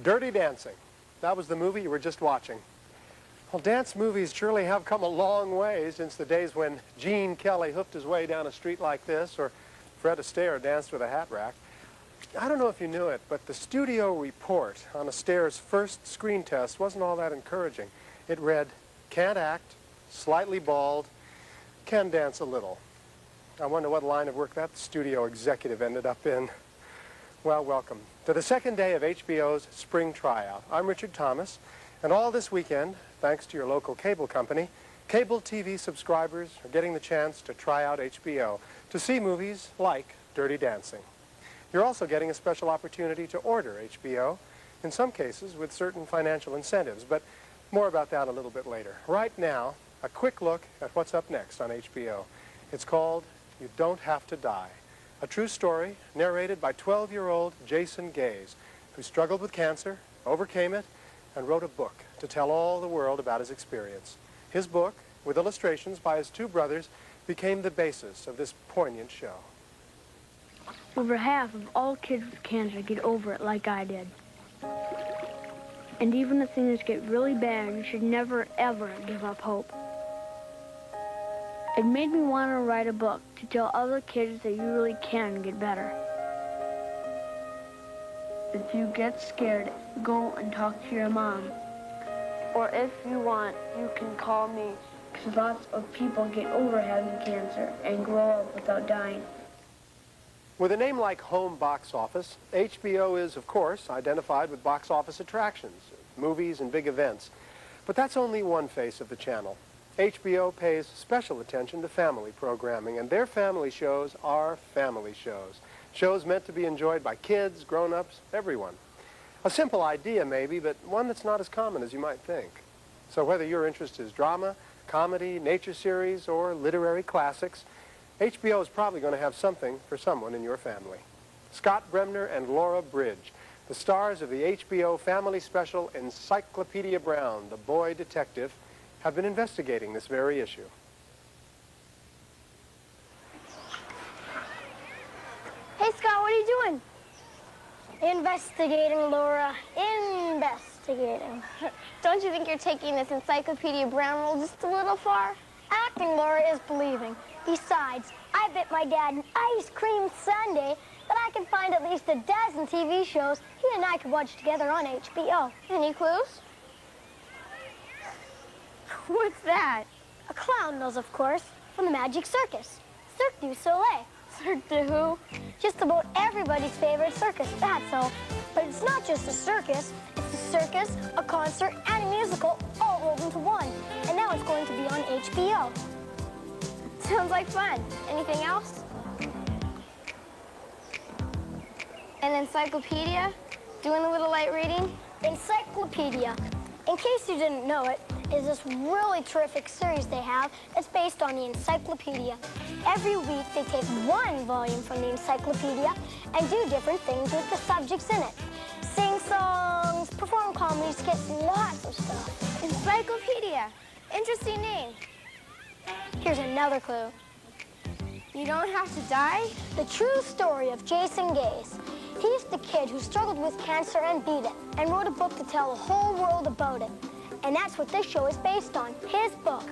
Dirty Dancing. That was the movie you were just watching. Well, dance movies surely have come a long way since the days when Gene Kelly hoofed his way down a street like this, or Fred Astaire danced with a hat rack. I don't know if you knew it, but the studio report on Astaire's first screen test wasn't all that encouraging. It read, "Can't act, slightly bald, can dance a little." I wonder what line of work that studio executive ended up in. Well, welcome to the second day of HBO's spring tryout. I'm Richard Thomas, and all this weekend, thanks to your local cable company, cable TV subscribers are getting the chance to try out HBO to see movies like Dirty Dancing. You're also getting a special opportunity to order HBO, in some cases with certain financial incentives, but more about that a little bit later. Right now, a quick look at what's up next on HBO. It's called You Don't Have to Die, a true story narrated by 12-year-old Jason Gaze, who struggled with cancer, overcame it, and wrote a book to tell all the world about his experience. His book, with illustrations by his two brothers, became the basis of this poignant show. Over half of all kids with cancer get over it like I did. And even if things get really bad, you should never, ever give up hope. It made me want to write a book to tell other kids that you really can get better. If you get scared, go and talk to your mom. Or if you want, you can call me, because lots of people get over having cancer and grow up without dying. With a name like Home Box Office, HBO is, of course, identified with box office attractions, movies and big events. But that's only one face of the channel. HBO pays special attention to family programming, and their family shows are family shows. Shows meant to be enjoyed by kids, grown-ups, everyone. A simple idea, maybe, but one that's not as common as you might think. So whether your interest is drama, comedy, nature series, or literary classics, HBO is probably going to have something for someone in your family. Scott Bremner and Laura Bridge, the stars of the HBO family special Encyclopedia Brown, the Boy Detective, have been investigating this very issue. Hey, Scott, what are you doing? Investigating, Laura. Investigating. Don't you think you're taking this Encyclopedia Brown role just a little far? Acting, Laura, is believing. Besides, I bet my dad an ice cream sundae that I can find at least a dozen TV shows he and I could watch together on HBO. Any clues? What's that? A clown nose, of course, from the Magic Circus. Cirque du Soleil. Cirque du who? Just about everybody's favorite circus, that's all. But it's not just a circus. It's a circus, a concert, and a musical all rolled into one. And now it's going to be on HBO. Sounds like fun. Anything else? An encyclopedia? Doing a little light reading? Encyclopedia, in case you didn't know it, is this really terrific series they have that's based on the encyclopedia. Every week they take one volume from the encyclopedia and do different things with the subjects in it. Sing songs, perform comedy skits, lots of stuff. Encyclopedia. Interesting name. Here's another clue. You don't have to die? The true story of Jason Gaze. He's the kid who struggled with cancer and beat it, and wrote a book to tell the whole world about it. And that's what this show is based on, his book.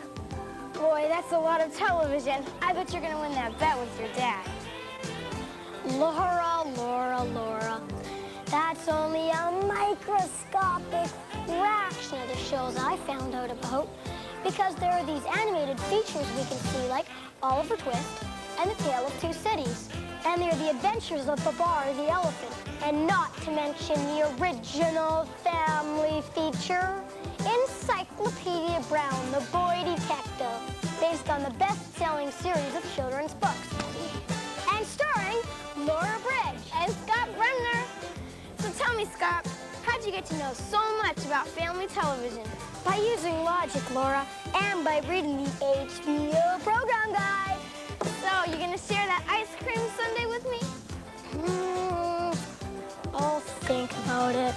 Boy, that's a lot of television. I bet you're gonna win that bet with your dad. Laura, Laura, Laura. That's only a microscopic fraction of the shows I found out about. Because there are these animated features we can see, like Oliver Twist and The Tale of Two Cities. And they're the adventures of Babar the elephant. And not to mention the original family feature, Encyclopedia Brown, the Boy Detective, based on the best-selling series of children's books. And starring Laura Bridge and Scott Bremner. So tell me, Scott, how'd you get to know so much about family television? By using logic, Laura, and by reading the HBO program guide. So, you gonna share that ice cream sundae with me? I'll think about it.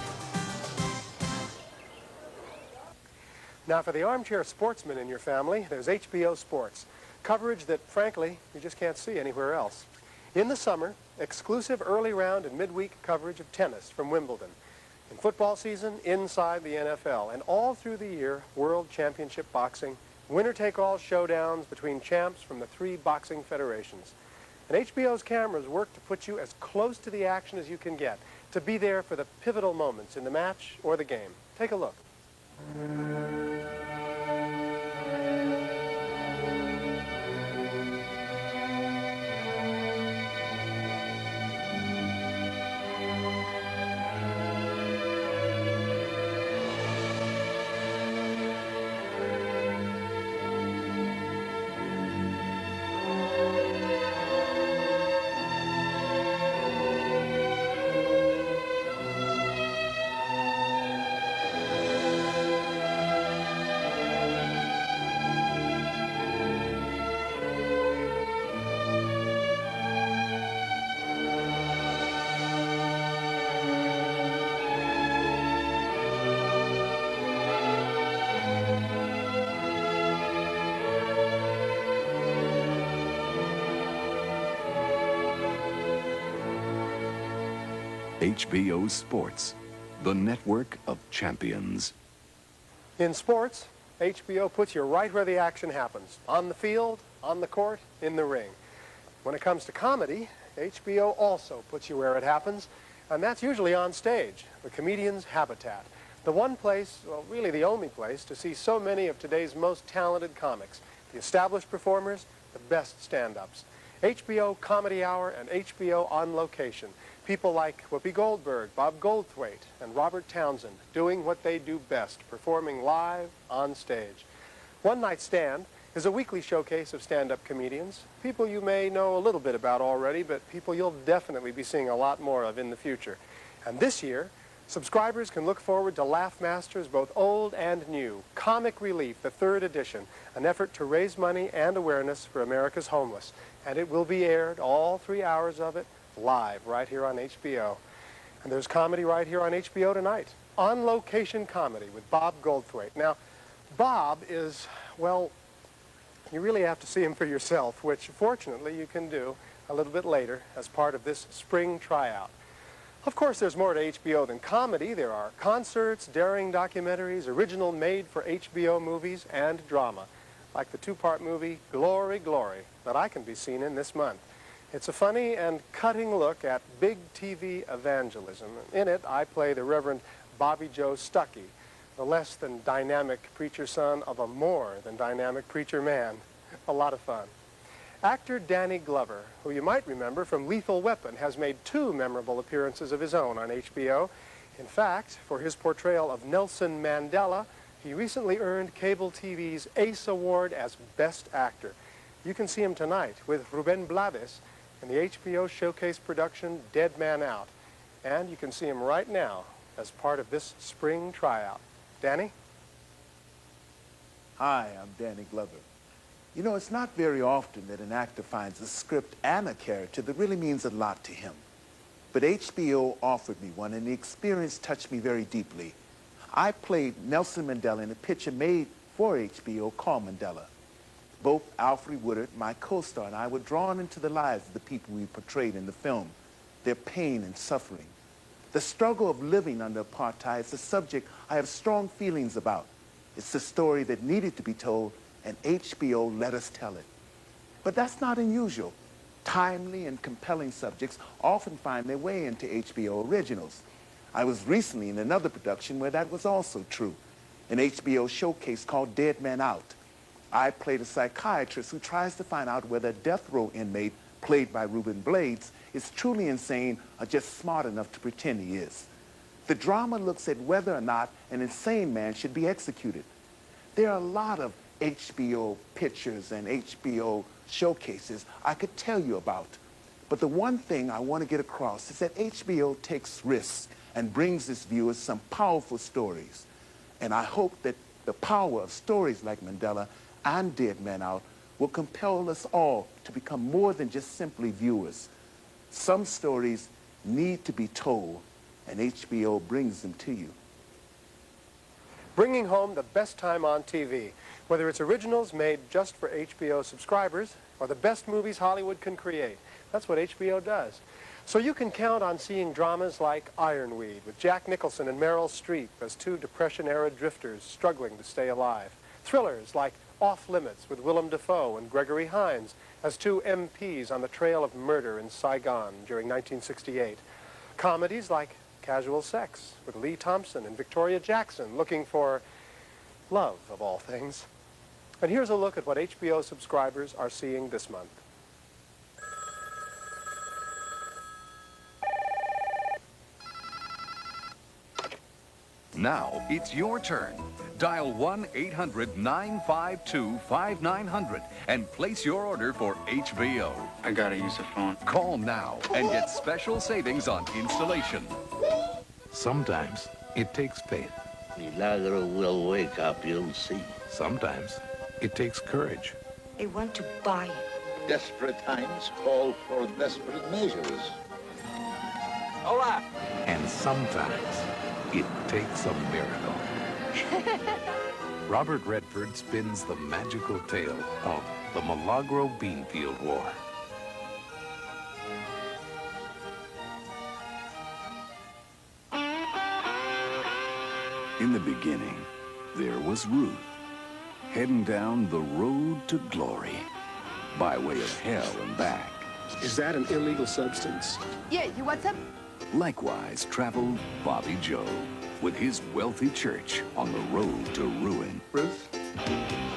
Now, for the armchair sportsman in your family, there's HBO Sports, coverage that, frankly, you just can't see anywhere else. In the summer, exclusive early round and midweek coverage of tennis from Wimbledon. In football season, inside the NFL, and all through the year, World Championship Boxing, winner-take-all showdowns between champs from the 3 boxing federations. And HBO's cameras work to put you as close to the action as you can get, to be there for the pivotal moments in the match or the game. Take a look. HBO Sports, the network of champions. In sports, HBO puts you right where the action happens, on the field, on the court, in the ring. When it comes to comedy, HBO also puts you where it happens, and that's usually on stage, the comedian's habitat. The one place, well, really the only place, to see so many of today's most talented comics, the established performers, the best stand-ups. HBO Comedy Hour and HBO On Location. People like Whoopi Goldberg, Bob Goldthwait, and Robert Townsend doing what they do best, performing live on stage. One Night Stand is a weekly showcase of stand-up comedians, people you may know a little bit about already, but people you'll definitely be seeing a lot more of in the future. And this year, subscribers can look forward to Laugh Masters, both old and new. Comic Relief, the 3rd edition, an effort to raise money and awareness for America's homeless. And it will be aired, all 3 hours of it, live right here on HBO. And there's comedy right here on HBO tonight. On Location Comedy with Bob Goldthwait. Now, Bob is, well, you really have to see him for yourself, which fortunately you can do a little bit later as part of this spring tryout. Of course, there's more to HBO than comedy. There are concerts, daring documentaries, original made-for-HBO movies, and drama, like the 2-part movie Glory, Glory, that I can be seen in this month. It's a funny and cutting look at big TV evangelism. In it, I play the Reverend Bobby Joe Stuckey, the less than dynamic preacher son of a more than dynamic preacher man. A lot of fun. Actor Danny Glover, who you might remember from Lethal Weapon, has made 2 memorable appearances of his own on HBO. In fact, for his portrayal of Nelson Mandela, he recently earned cable TV's Ace Award as Best Actor. You can see him tonight with Ruben Blades in the HBO showcase production Dead Man Out. And you can see him right now as part of this spring tryout. Danny? Hi, I'm Danny Glover. You know, it's not very often that an actor finds a script and a character that really means a lot to him. But HBO offered me one, and the experience touched me very deeply. I played Nelson Mandela in a picture made for HBO called Mandela. Both Alfred Woodard, my co-star, and I were drawn into the lives of the people we portrayed in the film, their pain and suffering. The struggle of living under apartheid is a subject I have strong feelings about. It's a story that needed to be told, and HBO let us tell it. But that's not unusual. Timely and compelling subjects often find their way into HBO originals. I was recently in another production where that was also true, an HBO showcase called Dead Man Out. I played a psychiatrist who tries to find out whether a death row inmate, played by Ruben Blades, is truly insane or just smart enough to pretend he is. The drama looks at whether or not an insane man should be executed. There are a lot of HBO pictures and HBO showcases I could tell you about. But the one thing I want to get across is that HBO takes risks and brings its viewers some powerful stories. And I hope that the power of stories like Mandela and Dead Man Out will compel us all to become more than just simply viewers. Some stories need to be told, and HBO brings them to you. Bringing home the best time on TV, whether it's originals made just for HBO subscribers or the best movies Hollywood can create. That's what HBO does. So you can count on seeing dramas like Ironweed with Jack Nicholson and Meryl Streep as two Depression-era drifters struggling to stay alive. Thrillers like Off Limits with Willem Dafoe and Gregory Hines as two MPs on the trail of murder in Saigon during 1968. Comedies like Casual Sex with Lee Thompson and Victoria Jackson looking for love, of all things. And here's a look at what HBO subscribers are seeing this month. Now it's your turn. Dial 1-800-952-5900 and place your order for HBO. I gotta use the phone. Call now and get special savings on installation. Sometimes it takes faith. Milagro will wake up, you'll see. Sometimes it takes courage. They want to buy it. Desperate times call for desperate measures. Hola! And sometimes it takes a miracle. Robert Redford spins the magical tale of the Milagro Beanfield War. In the beginning, there was Ruth, heading down the road to glory, by way of hell and back. Is that an illegal substance? Yeah, you want some? Likewise traveled Bobby Joe, with his wealthy church on the road to ruin. Ruth,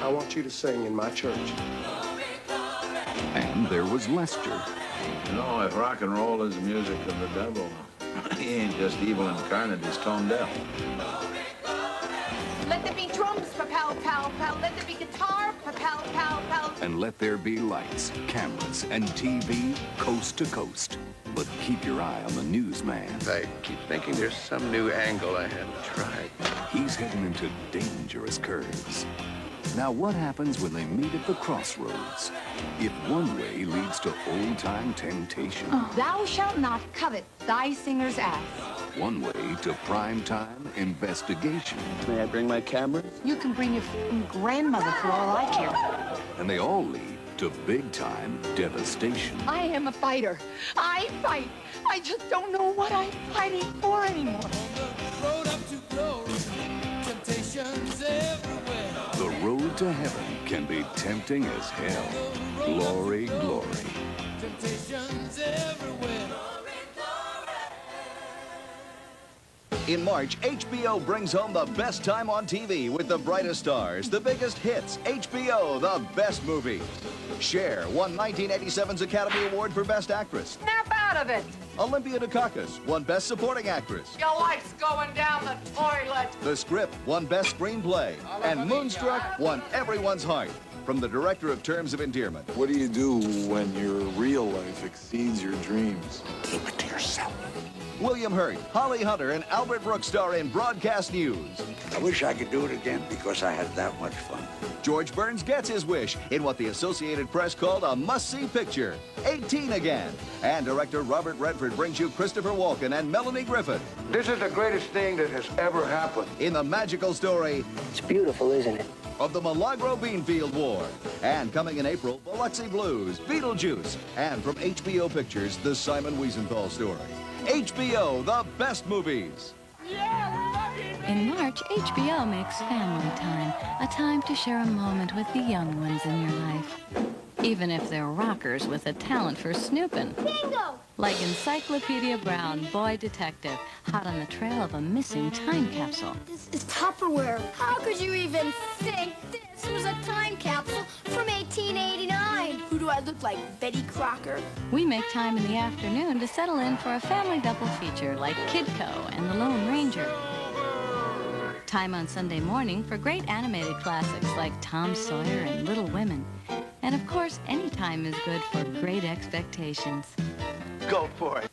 I want you to sing in my church. And there was Lester. You know, if rock and roll is the music of the devil, he ain't just evil incarnate, he's tone deaf. Let there be drums, pa-pow, pow, pow. Let there be guitar, pa-pow, pow, pow. And let there be lights, cameras, and TV coast to coast. But keep your eye on the newsman. I keep thinking there's some new angle I haven't tried. He's heading into dangerous curves. Now, what happens when they meet at the crossroads? If one way leads to old-time temptation, Thou shalt not covet thy singer's ass. one way to prime-time investigation, May I bring my camera? You can bring your f***ing grandmother for all I care. and they all lead to big-time devastation. I am a fighter. I fight. I just don't know what I'm fighting for anymore. The road to heaven can be tempting as hell. Glory, glory. In March, HBO brings home the best time on TV with the brightest stars, the biggest hits. HBO, the best movies. Cher won 1987's Academy Award for Best Actress. Snap out of it. Olympia Dukakis won Best Supporting Actress. Your life's going down the toilet. The Script won Best Screenplay. And Moonstruck won everyone's heart. From the director of Terms of Endearment. What do you do when your real life exceeds your dreams? Keep it to yourself. William Hurt, Holly Hunter, and Albert Brooks star in Broadcast News. I wish I could do it again because I had that much fun. George Burns gets his wish in what the Associated Press called a must-see picture, 18 Again. And director Robert Redford brings you Christopher Walken and Melanie Griffith This is the greatest thing that has ever happened. in the magical story It's beautiful, isn't it? of the Milagro Beanfield War. And coming in April, Biloxi Blues, Beetlejuice, and from HBO Pictures, the Simon Wiesenthal story. HBO, the best movies. In March, HBO makes family time, a time to share a moment with the young ones in your life. Even if they're rockers with a talent for snooping. Bingo! Like Encyclopedia Brown, boy detective, hot on the trail of a missing time capsule. This is Tupperware. How could you even think this was a time capsule from 1889? Who do I look like, Betty Crocker? We make time in the afternoon to settle in for a family double feature like Kidco and The Lone Ranger. Time on Sunday morning for great animated classics like Tom Sawyer and Little Women. And of course, any time is good for Great Expectations. Go for it.